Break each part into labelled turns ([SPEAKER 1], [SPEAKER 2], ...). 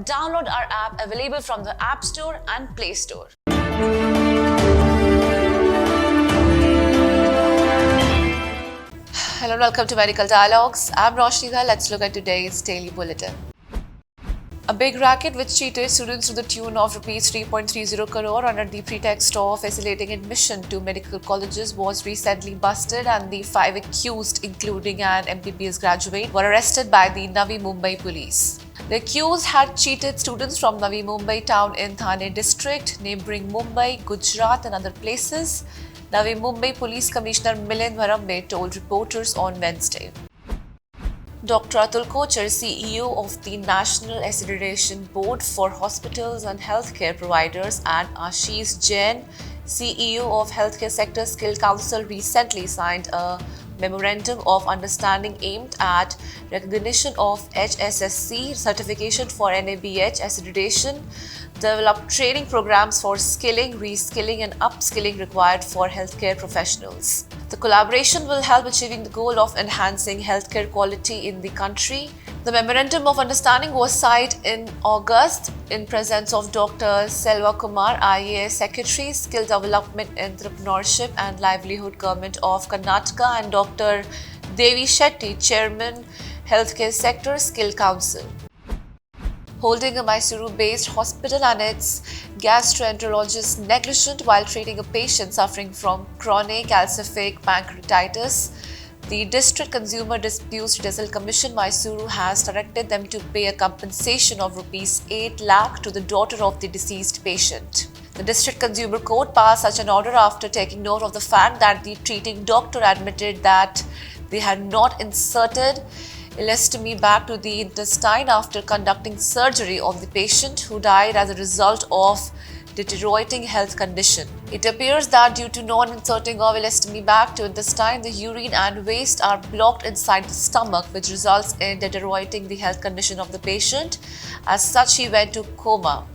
[SPEAKER 1] Download our app available from the App Store and Play Store. Hello and welcome to Medical Dialogues. I'm Roshni Dhar. Let's look at today's daily bulletin. A big racket which cheated students to the tune of Rs 3.30 crore under the pretext of facilitating admission to medical colleges was recently busted, and the 5 accused, including an MBBS graduate, were arrested by the Navi Mumbai police. The accused had cheated students from Navi Mumbai town in Thane district, neighbouring Mumbai, Gujarat and other places, Navi Mumbai Police Commissioner Milind Varambe told reporters on Wednesday. Dr. Atul Kochar, CEO of the National Accreditation Board for Hospitals and Healthcare Providers, and Ashish Jain, CEO of Healthcare Sector Skill Council, recently signed a Memorandum of Understanding aimed at recognition of HSSC certification for NABH accreditation, develop training programs for skilling, reskilling and upskilling required for healthcare professionals. The collaboration will help achieving the goal of enhancing healthcare quality in the country. The Memorandum of Understanding was signed in August in presence of Dr. Selva Kumar, IAS Secretary, Skill Development, Entrepreneurship and Livelihood, Government of Karnataka, and Dr. Devi Shetty, Chairman, Healthcare Sector Skill Council. Holding a Mysuru-based hospital and its gastroenterologist negligent while treating a patient suffering from chronic calcific pancreatitis, the District Consumer Disputes Redressal Commission Mysuru has directed them to pay a compensation of Rs 8 lakh to the daughter of the deceased patient. The District Consumer Court passed such an order after taking note of the fact that the treating doctor admitted that they had not inserted ileostomy back to the intestine after conducting surgery on the patient, who died as a result of deteriorating health condition. It appears that due to non-inserting of ileostomy back to intestine, the urine and waste are blocked inside the stomach, which results in deteriorating the health condition of the patient. As such, he went to coma.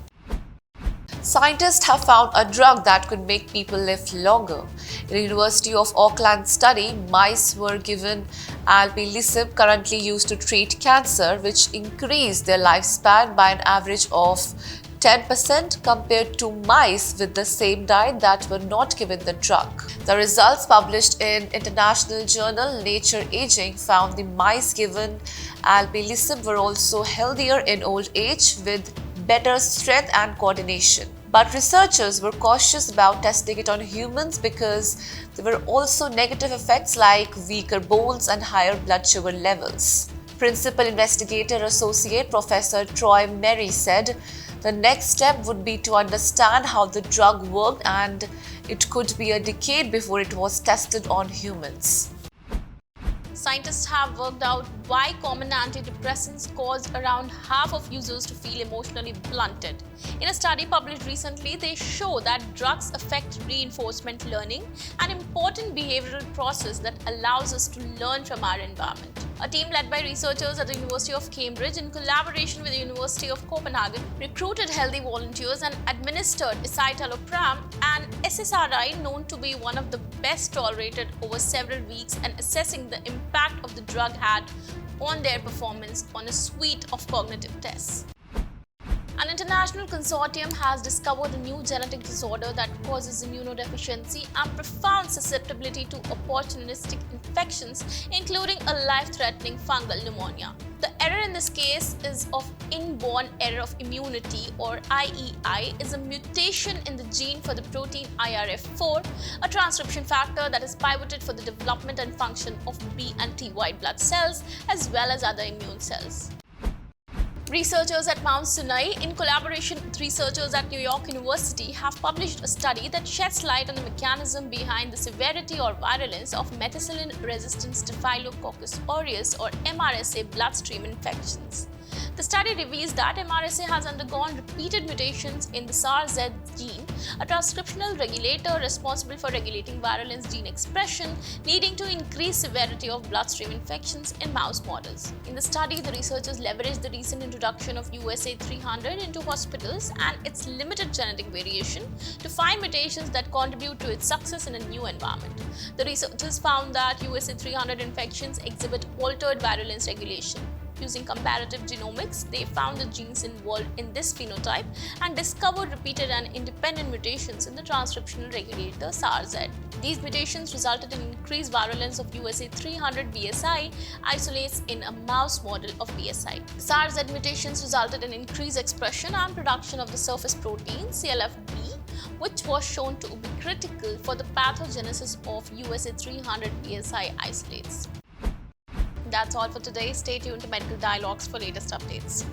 [SPEAKER 1] Scientists have found a drug that could make people live longer. In a University of Auckland study, mice were given alpelisib, currently used to treat cancer, which increased their lifespan by an average of 10% compared to mice with the same diet that were not given the drug. The results, published in international journal Nature Aging, found the mice given alpelisib were also healthier in old age with better strength and coordination. But researchers were cautious about testing it on humans because there were also negative effects like weaker bones and higher blood sugar levels. Principal Investigator Associate Professor Troy Merry said the next step would be to understand how the drug worked, and it could be a decade before it was tested on humans.
[SPEAKER 2] Scientists have worked out why common antidepressants cause around half of users to feel emotionally blunted. In a study published recently, they show that drugs affect reinforcement learning, an important behavioral process that allows us to learn from our environment. A team led by researchers at the University of Cambridge in collaboration with the University of Copenhagen recruited healthy volunteers and administered escitalopram, an SSRI known to be one of the best tolerated, over several weeks, and assessing the impact of the drug had on their performance on a suite of cognitive tests. An international consortium has discovered a new genetic disorder that causes immunodeficiency and profound susceptibility to opportunistic infections, including a life-threatening fungal pneumonia. The error in this case is of inborn error of immunity, or IEI, is a mutation in the gene for the protein IRF4, a transcription factor that is pivoted for the development and function of B and T white blood cells as well as other immune cells. Researchers at Mount Sinai, in collaboration with researchers at New York University, have published a study that sheds light on the mechanism behind the severity or virulence of methicillin-resistant Staphylococcus aureus, or MRSA, bloodstream infections. The study reveals that MRSA has undergone repeated mutations in the SARS-Z gene, a transcriptional regulator responsible for regulating virulence gene expression, leading to increased severity of bloodstream infections in mouse models. In the study, the researchers leveraged the recent introduction of USA 300 into hospitals and its limited genetic variation to find mutations that contribute to its success in a new environment. The researchers found that USA 300 infections exhibit altered virulence regulation. Using comparative genomics, they found the genes involved in this phenotype and discovered repeated and independent mutations in the transcriptional regulator SARZ. These mutations resulted in increased virulence of USA 300 BSI isolates in a mouse model of BSI. SARZ mutations resulted in increased expression and production of the surface protein CLFB, which was shown to be critical for the pathogenesis of USA 300 BSI isolates. That's all for today. Stay tuned to Medical Dialogues for latest updates.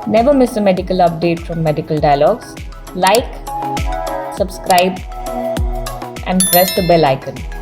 [SPEAKER 3] Never miss a medical update from Medical Dialogues. Like, subscribe, and press the bell icon.